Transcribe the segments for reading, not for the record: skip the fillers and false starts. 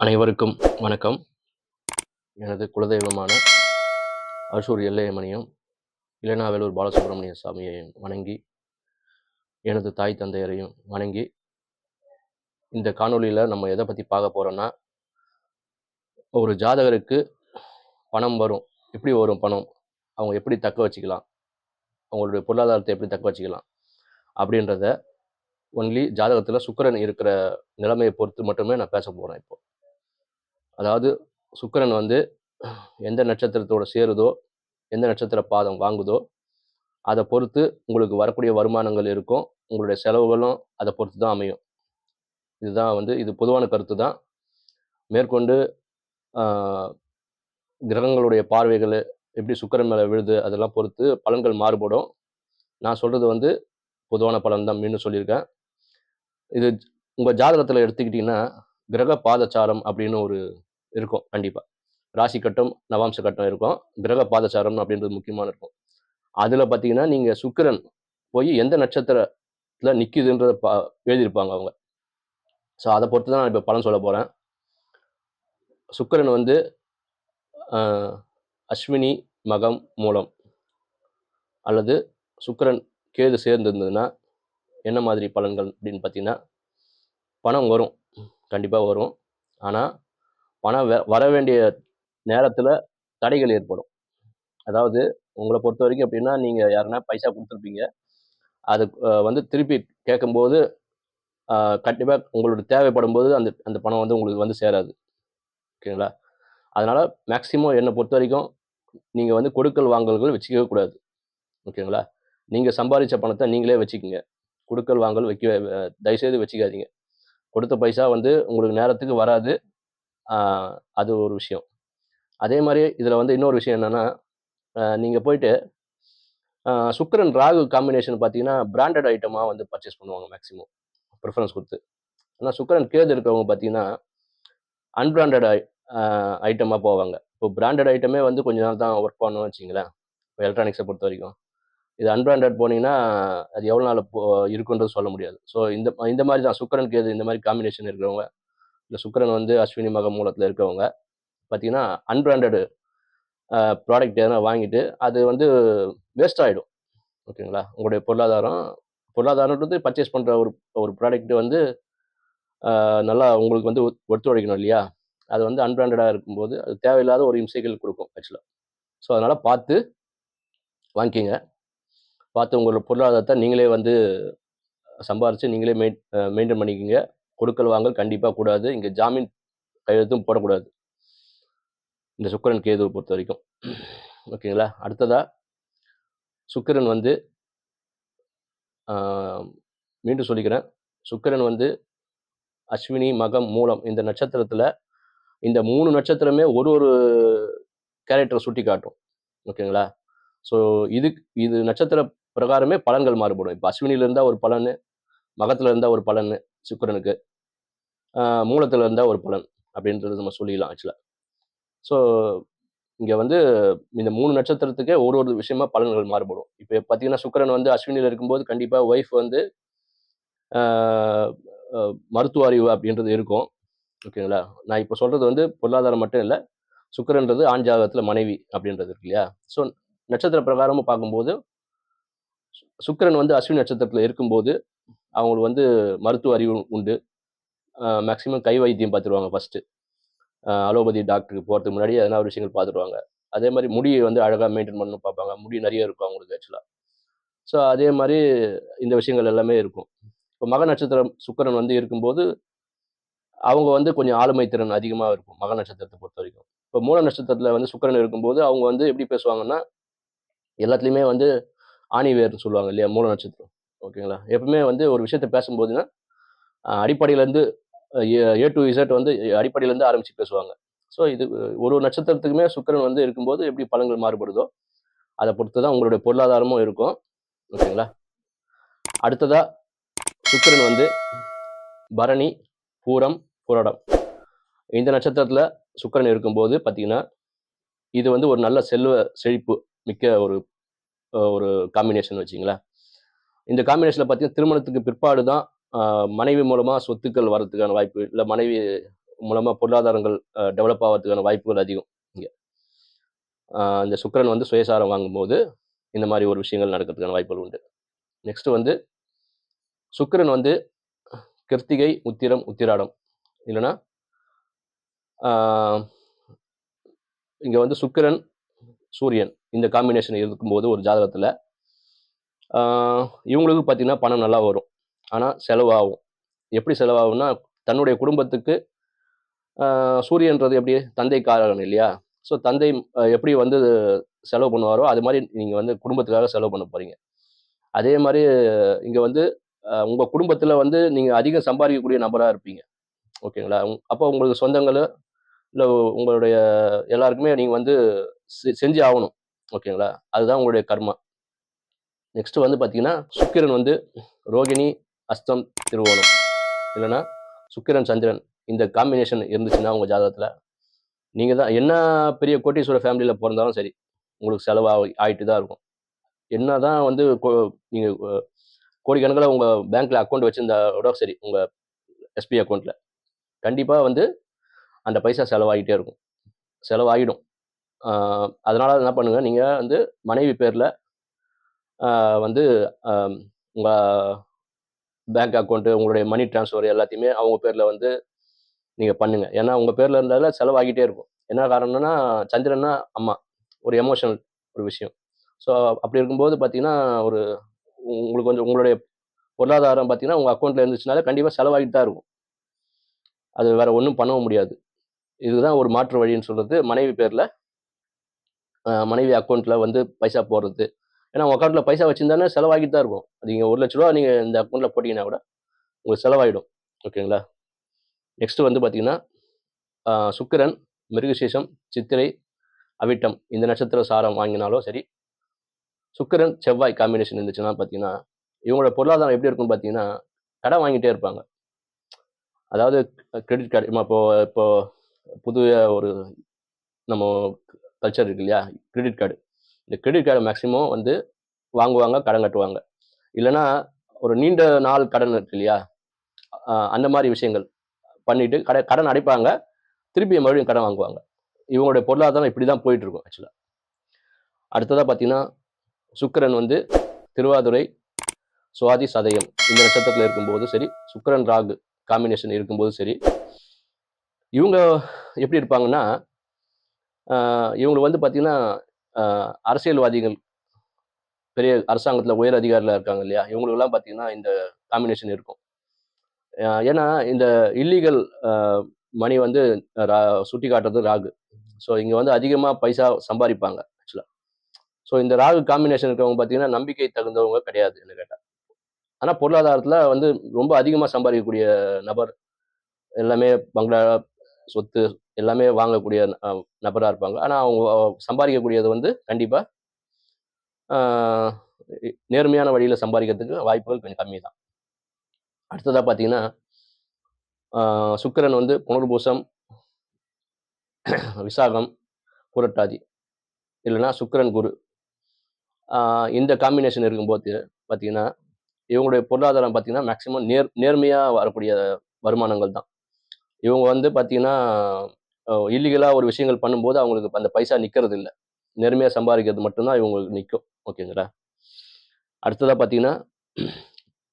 அனைவருக்கும் வணக்கம். எனது குலதெய்வமான அசூர் எல்லையமணியம் இளநாவேலூர் பாலசுப்ரமணிய சாமியை வணங்கி, எனது தாய் தந்தையரையும் வணங்கி, இந்த காணொளியில் நம்ம எதை பற்றி பார்க்க போகிறோன்னா, ஒரு ஜாதகருக்கு பணம் வரும். எப்படி வரும் பணம்? அவங்க எப்படி தக்க வச்சுக்கலாம்? அவங்களுடைய பொருளாதாரத்தை எப்படி தக்க வச்சுக்கலாம்? அப்படின்றத ஒன்லி ஜாதகத்தில் சுக்கிரன் இருக்கிற நிலைமையை பொறுத்து மட்டுமே நான் பேச போகிறேன் இப்போ. அதாவது சுக்கிரன் வந்து எந்த நட்சத்திரத்தோடு சேருதோ, எந்த நட்சத்திர பாதம் வாங்குதோ, அதை பொறுத்து உங்களுக்கு வரக்கூடிய வருமானங்கள் இருக்கும். உங்களுடைய செலவுகளும் அதை பொறுத்து தான் அமையும். இது பொதுவான கருத்து தான். மேற்கொண்டு கிரகங்களுடைய பார்வைகள் எப்படி சுக்கிரன் மேலே விழுது அதெல்லாம் பொறுத்து பலன்கள் மாறுபடும். நான் சொல்கிறது பொதுவான பலன் தான். மீண்டும் சொல்லியிருக்கேன். இது உங்கள் ஜாதகத்தில் எடுத்துக்கிட்டிங்கன்னா, கிரக பாதச்சாரம் அப்படின்னு ஒரு இருக்கும். கண்டிப்பாக ராசி கட்டம், நவாம்ச கட்டம் இருக்கும். கிரக பாதச்சாரம் அப்படின்றது முக்கியமான இருக்கும். அதில் பார்த்தீங்கன்னா, நீங்கள் சுக்கிரன் போய் எந்த நட்சத்திரத்தில் நிற்கிதுன்றத எழுதியிருப்பாங்க அவங்க. ஸோ அதை பொறுத்து தான் நான் இப்போ பலன் சொல்ல போகிறேன். சுக்கிரன் அஸ்வினி மகம் மூலம் அல்லது சுக்கிரன் கேது சேர்ந்துருந்ததுன்னா என்ன மாதிரி பலன்கள் அப்படின்னு பார்த்தீங்கன்னா, பணம் வரும், கண்டிப்பாக வரும். ஆனால் பணம் வர வேண்டிய நேரத்தில் தடைகள் ஏற்படும். அதாவது உங்களை பொறுத்த வரைக்கும் எப்படின்னா, நீங்கள் யாருன்னா பைசா கொடுத்துருப்பீங்க. அது திருப்பி கேட்கும்போது கண்டிப்பாக உங்களுக்கு தேவைப்படும் போது அந்த பணம் உங்களுக்கு சேராது. ஓகேங்களா? அதனால் மேக்ஸிமம் என்னை பொறுத்த வரைக்கும் நீங்கள் கொடுக்கல் வாங்கல்கள் வச்சுக்கவே கூடாது. ஓகேங்களா? நீங்கள் சம்பாதிச்ச பணத்தை நீங்களே வச்சுக்கிங்க. கொடுக்கல் வாங்கல் தயவுசெய்து வச்சுக்காதீங்க. கொடுத்த பைசா உங்களுக்கு நேரத்துக்கு வராது. அது ஒரு விஷயம். அதே மாதிரி இதில் இன்னொரு விஷயம் என்னென்னா, நீங்கள் போயிட்டு சுக்கிரன் ராகு காம்பினேஷன் பார்த்தீங்கன்னா, பிராண்டட் ஐட்டமாக பர்ச்சேஸ் பண்ணுவாங்க மேக்ஸிமம் ப்ரிஃபரன்ஸ் கொடுத்து. ஆனால் சுக்கிரன் கேது இருக்கிறவங்க பார்த்தீங்கன்னா, அன்பிராண்டட் ஐட்டமாக போவாங்க. இப்போ பிராண்டட் ஐட்டமே கொஞ்ச நாள் தான் ஒர்க் பண்ணணும்னு வச்சிங்களேன். இப்போ எலக்ட்ரானிக்ஸை பொறுத்த வரைக்கும். இது அன்பிராண்டட் போனீங்கன்னா, அது எவ்வளோ நாள் இருக்குன்றது சொல்ல முடியாது. ஸோ இந்த மாதிரி தான் சுக்கிரன் கேது இந்த மாதிரி காம்பினேஷன் இருக்கிறவங்க, இல்லை சுக்கிரன் அஸ்வினி மக மூலத்தில் இருக்கிறவங்க பார்த்தீங்கன்னா, அன்பிராண்டடு ப்ராடக்ட் எதனா வாங்கிட்டு அது வேஸ்ட் ஆகிடும். ஓகேங்களா? உங்களுடைய பொருளாதாரன்றது பர்ச்சேஸ் பண்ணுற ஒரு ப்ராடக்ட் நல்லா உங்களுக்கு ஒத்துழைக்கணும் இல்லையா? அது அன்பிராண்டடாக இருக்கும்போது அது தேவையில்லாத ஒரு இம்சைகள் கொடுக்கும் ஆக்சுவலாக. ஸோ அதனால் பார்த்து வாங்கிக்கிங்க. பார்த்து உங்களோட பொருளாதாரத்தை நீங்களே சம்பாரித்து நீங்களே மெயின்டைன் பண்ணிக்கிங்க. கொடுக்கல் வாங்கல் கண்டிப்பாக கூடாது. இங்கே ஜாமீன் கையெழுத்தும் போடக்கூடாது, இந்த சுக்கிரன் கேதுவை பொறுத்த வரைக்கும். ஓகேங்களா? அடுத்ததாக சுக்கிரன் மீண்டும் சொல்லிக்கிறேன். சுக்கிரன் அஸ்வினி மகம் மூலம் இந்த நட்சத்திரத்தில் இந்த 3 நட்சத்திரமே ஒரு கேரக்டரை சுட்டி காட்டும். ஓகேங்களா? ஸோ இது நட்சத்திர பிரகாரமே பலன்கள் மாறுபடும். இப்போ அஸ்வினியில் இருந்தால் ஒரு பலன், மகத்தில் இருந்தால் ஒரு பலன் சுக்கிரனுக்கு, மூலத்தில் இருந்தால் ஒரு பலன் அப்படின்றது நம்ம சொல்லிக்கலாம் ஆக்சுவலாக. ஸோ இங்கே இந்த 3 நட்சத்திரத்துக்கே ஒரு விஷயமா பலன்கள் மாறுபடும். இப்போ பார்த்தீங்கன்னா, சுக்கிரன் அஸ்வினியில் இருக்கும்போது கண்டிப்பாக ஒய்ஃப் மருத்துவ அறிவு அப்படின்றது இருக்கும். ஓகேங்களா? நான் இப்போ சொல்கிறது பொருளாதாரம் மட்டும் இல்லை. சுக்கிரன்றது ஆண் ஜாதகத்தில் மனைவி அப்படின்றது இருக்கு இல்லையா? ஸோ நட்சத்திர பிரகாரமும் பார்க்கும்போது சுக்கிரன் அஸ்வினி நட்சத்திரத்தில் இருக்கும்போது அவங்களுக்கு மருத்துவ அறிவு உண்டு. மேக்ஸிமம் கை வைத்தியம் பார்த்துருவாங்க ஃபஸ்ட்டு. அலோபதி டாக்டருக்கு போகிறதுக்கு முன்னாடி எதனா ஒரு விஷயங்கள் பார்த்துருவாங்க. அதே மாதிரி முடியை அழகாக மெயின்டைன் பண்ணணும் பார்ப்பாங்க. முடி நிறைய இருக்கும் அவங்களுக்கு ஆக்சுவலாக. ஸோ அதே மாதிரி இந்த விஷயங்கள் எல்லாமே இருக்கும். இப்போ மக நட்சத்திரம் சுக்கிரன் இருக்கும்போது அவங்க கொஞ்சம் ஆளுமை திறன் அதிகமாக இருக்கும் மக நட்சத்திரத்தை பொறுத்த வரைக்கும். இப்போ மூல நட்சத்திரத்தில் சுக்கிரன் இருக்கும்போது அவங்க எப்படி பேசுவாங்கன்னா, எல்லாத்துலேயுமே ஆணிவேர்னு சொல்லுவாங்க இல்லையா? மூல நட்சத்திரம். ஓகேங்களா? எப்பவுமே ஒரு விஷயத்தை பேசும்போதுன்னா அடிப்படையிலேருந்து ஏ டு இசட் அடிப்படையிலேருந்து ஆரம்பித்து பேசுவாங்க. ஸோ இது ஒரு நட்சத்திரத்துக்குமே சுக்கிரன் இருக்கும்போது எப்படி பலன்கள் மாறுபடுதோ அதை பொறுத்து தான் உங்களுடைய பொருளாதாரமும் இருக்கும். ஓகேங்களா? அடுத்ததாக சுக்கிரன் பரணி, பூரம், புரடம் இந்த நட்சத்திரத்தில் சுக்கிரன் இருக்கும்போது பார்த்தீங்கன்னா, இது ஒரு நல்ல செல்வ செழிப்பு மிக்க ஒரு காம்பினேஷன் வச்சிங்களேன். இந்த காம்பினேஷனில் பார்த்தீங்கன்னா, திருமணத்துக்கு பிற்பாடு தான் மனைவி மூலமாக சொத்துக்கள் வர்றதுக்கான வாய்ப்பு, இல்லை மனைவி மூலமா பொருளாதாரங்கள் டெவலப் ஆகிறதுக்கான வாய்ப்புகள் அதிகம் இங்க. இந்த சுக்கிரன் வந்து சுயசாரம் வாங்கும்போது இந்த மாதிரி ஒரு விஷயங்கள் நடக்கிறதுக்கான வாய்ப்புகள் உண்டு. நெக்ஸ்ட் வந்து சுக்கிரன் வந்து கிருத்திகை, உத்திரம், உத்திராடம் இல்லைன்னா இங்க வந்து சுக்கிரன், சூரியன் இந்த காம்பினேஷன் இருக்கும்போது ஒரு ஜாதகத்துல இவங்களுக்கு பார்த்தீங்கன்னா பணம் நல்லா வரும். ஆனா செலவாகும். எப்படி செலவாகும்னா, தன்னுடைய குடும்பத்துக்கு சூரியன்றது எப்படி தந்தைக்காரகன் இல்லையா? ஸோ தந்தை எப்படி வந்து செலவு பண்ணுவாரோ, அது மாரி நீங்க வந்து குடும்பத்துக்காக செலவு பண்ண போறீங்க. அதே மாரி இங்க வந்து உங்க குடும்பத்துல வந்து நீங்க அதிகம் சம்பாதிக்கக்கூடிய நபரா இருப்பீங்க. ஓகேங்களா? அப்போ உங்களுக்கு சொந்தங்களோ, இல்ல உங்களுடைய எல்லாருக்குமே நீங்க வந்து செஞ்சு ஆவணும். ஓகேங்களா? அதுதான் உங்களுடைய கர்மா. நெக்ஸ்ட் வந்து பார்த்தீங்கன்னா, சுக்கிரன் வந்து ரோகிணி, அஸ்தம், திருவோணம் இல்லைன்னா சுக்கிரன், சந்திரன் இந்த காம்பினேஷன் இருந்துச்சுன்னா உங்க ஜாதகத்துல, நீங்க தான் என்ன பெரிய கோடீஸ்வர ஃபேமிலியில பொறந்தாலும் சரி, உங்களுக்கு செலவு ஆயிட்டு தான் இருக்கும். என்னதான் வந்து நீங்க கோடிக்கணக்கில உங்க பேங்க்ல அக்கவுண்ட் வச்சிருந்தா கூட சரி, உங்க எஸ்பி அக்கவுண்ட்ல கண்டிப்பா வந்து அந்த பைசா செலவாகிட்டே இருக்கும். செலவாயிடும். அதனால என்ன பண்ணுங்க, நீங்க வந்து மனைவி பேர்ல வந்து அ உங்க பேங்க் அக்கவுண்ட், உங்களுடைய மணி ட்ரான்ஸ்ஃபர் எல்லாத்தையுமே அவங்க பேர்ல வந்து நீங்க பண்ணுங்க. ஏன்னா உங்க பேர்ல இருந்தால செலவாகிட்டே இருக்கும். என்ன காரணம்னா, சந்திரன்னா அம்மா. ஒரு எமோஷனல் ஒரு விஷயம். ஸோ அப்படி இருக்கும்போது பார்த்தீங்கன்னா, ஒரு உங்களுக்கு கொஞ்சம் உங்களுடைய பொருளாதாரம் பார்த்தீங்கன்னா, உங்க அக்கவுண்ட்ல இருந்துச்சுனாலே கண்டிப்பா செலவாகிட்டு தான் இருக்கும். அது வேற ஒண்ணும் பண்ணவும் முடியாது. இதுதான் ஒரு மாற்று வழின்னு சொல்றது. மனைவி பேர்ல மனைவி அக்கவுண்ட்ல வந்து பைசா போடுறது. ஏன்னா உங்க அக்கவுண்ட்ல பைசா வச்சிருந்தாலே செலவாகிட்டு தான் இருக்கும். நீங்க ரூ. 1,00,000 நீங்க இந்த அக்கவுண்ட்ல போட்டீங்கன்னா கூட உங்களுக்கு செலவாயிடும். ஓகேங்களா? நெக்ஸ்ட் வந்து பார்த்தீங்கன்னா, சுக்கிரன், மிருகசீரிஷம், சித்திரை, அவிட்டம் இந்த நட்சத்திர சாரம் வாங்கினாலும் சரி, சுக்கிரன், செவ்வாய் காம்பினேஷன் இருந்துச்சுன்னா பார்த்தீங்கன்னா, இவங்களோட பொருளாதாரம் எப்படி இருக்கும்னு பார்த்தீங்கன்னா, கடன் வாங்கிட்டே இருப்பாங்க. அதாவது கிரெடிட் கார்டு இப்போ இப்போ புது ஒரு நம்ம கல்ச்சர் இருக்கு இல்லையா? Credit card. இந்த கிரெடிட் கார்டு மேக்ஸிமம் வந்து வாங்குவாங்க, கடன் கட்டுவாங்க. இல்லன்னா, ஒரு நீண்ட நாள் கடன் இருக்கு இல்லையா? அந்த மாரி விஷயங்கள் பண்ணிட்டு கடன் அடைப்பாங்க. திருப்பி மறுபடியும் கடன் வாங்குவாங்க. இவங்களுடைய பொருளாதாரம் இப்படி தான் போயிட்டு இருக்கும் ஆக்சுவலா. அடுத்ததா பார்த்தீங்கன்னா, சுக்கிரன் வந்து திருவாதுரை, சுவாதி, சதயம் இந்த நட்சத்திரத்தில இருக்கும்போது சரி, சுக்கிரன், ராகு காம்பினேஷன் இருக்கும்போது சரி, இவங்க எப்படி இருப்பாங்கன்னா, இவங்களுக்கு வந்து பார்த்தீங்கன்னா, அ அரசியல்வாதிகள், பெரிய அரசாங்கத்தில உயர் அதிகாரில இருக்காங்க இல்லையா? இவங்களுக்கெல்லாம் பார்த்தீங்கன்னா, இந்த காம்பினேஷன் இருக்கும். ஏன்னா, இந்த இல்லீகல் அ மணி வந்து ரா சுட்டிக்காட்டுறது ராகு. ஸோ இங்க வந்து அதிகமா பைசா சம்பாரிப்பாங்க ஆக்சுவலா. ஸோ இந்த ராகு காம்பினேஷன் இருக்கிறவங்க பார்த்தீங்கன்னா, நம்பிக்கை தகுந்தவங்க கிடையாது என்ன கேட்டா. ஆனா பொருளாதாரத்தில வந்து ரொம்ப அதிகமா சம்பாதிக்கக்கூடிய நபர். எல்லாமே பங்களா, சொத்து எல்லாமே வாங்கக்கூடிய நபரா இருப்பாங்க. ஆனா அவங்க சம்பாதிக்கக்கூடியது வந்து கண்டிப்பா ஆ நேர்மையான வழியில சம்பாதிக்கிறதுக்கு வாய்ப்புகள் கொஞ்சம் கம்மி தான். அடுத்ததா பார்த்தீங்கன்னா, சுக்கிரன் வந்து புனர்பூசம், விசாகம், புரட்டாதி இல்லன்னா சுக்கிரன், குரு இந்த காம்பினேஷன் இருக்கும்போது பார்த்தீங்கன்னா, இவங்களுடைய பொருளாதாரம் பார்த்தீங்கன்னா, மேக்ஸிமம் நேர்மையா வரக்கூடிய வருமானங்கள் தான். இவங்க வந்து பார்த்தீங்கன்னா, இல்லீகலா ஒரு விஷயங்கள் பண்ணும்போது அவங்களுக்கு அந்த பைசா நிக்கிறது இல்ல. நேர்மையா சம்பாதிக்கிறது மட்டும் தான் இவங்களுக்கு நிக்கும். ஓகேங்களா? அடுத்ததா பார்த்தீங்கன்னா,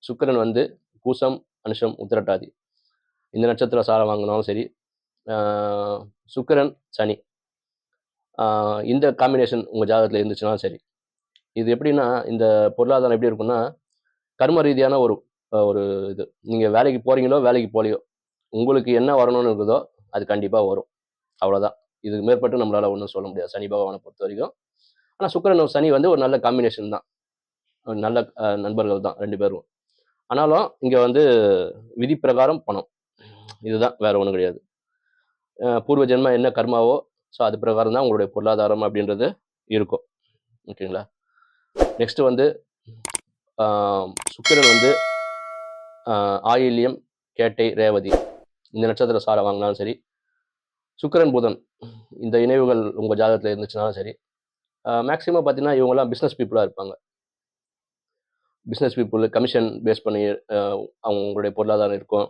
சுக்கிரன் வந்து பூசம், அனுஷம், உத்திரட்டாதி இந்த நட்சத்திர சாரம் வாங்குனாலும் சரி, ஆ சுக்கிரன், சனி இந்த காம்பினேஷன் உங்க ஜாதகத்துல இருந்துச்சுனாலும் சரி. இது எப்படின்னா, இந்த பொருளாதாரம் எப்படி இருக்கும்னா, கர்ம ரீதியான ஒரு ஒரு இது. நீங்க வேலைக்கு போறீங்களோ, வேலைக்கு போலயோ, உங்களுக்கு என்ன வரணும்னு இருக்குதோ, அது கண்டிப்பா வரும். அவ்வளோதான். இதுக்கு மேற்பட்டு நம்மளால ஒண்ணும் சொல்ல முடியாது. சனி பகவான பொறுத்தவரைக்கும். ஆனா சுக்கிரன், சனி வந்து ஒரு நல்ல காம்பினேஷன் தான். நல்ல நண்பர்கள் தான் 2 பேரும். ஆனாலும் இங்க வந்து விதி பிரகாரம் பணம். இதுதான் வேற ஒண்ணும் கிடையாது. பூர்வ ஜென்மம் என்ன கர்மாவோ, ஸோ அது பிரகாரம் தான் உங்களுடைய பொருளாதாரம் அப்படின்றது இருக்கும். ஓகேங்களா? நெக்ஸ்ட் வந்து ஆ சுக்கிரன் வந்து ஆயில்யம், கேட்டை, ரேவதி இந்த நட்சத்திர சாரம் வாங்குனாலும் சரி, சுக்கிரன், புதன் இந்த இணைவுகள் உங்க ஜாதகத்துல இருந்துச்சுனாலும் சரி, மேக்ஸிமம் பார்த்தீங்கன்னா, இவங்கலாம் பிசினஸ் பீப்பிளா இருப்பாங்க. பிசினஸ் பீப்பிள் கமிஷன் பேஸ் பண்ணி அவங்களுடைய பொருளாதாரம் இருக்கும்.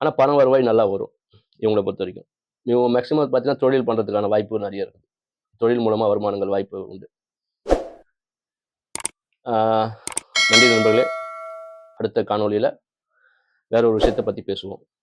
ஆனா பண வருவாய் நல்லா வரும். இவங்கள பொறுத்தவரைக்கும். இவங்க மேக்ஸிமம் பார்த்தீங்கன்னா, தொழில் பண்றதுக்கான வாய்ப்பு நெறைய இருக்கு. தொழில் மூலமா வருமானங்கள் வாய்ப்பு உண்டு. ஆ நன்றி நண்பர்களே. அடுத்த காணொளியில வேற ஒரு விஷயத்த பத்தி பேசுவோம்.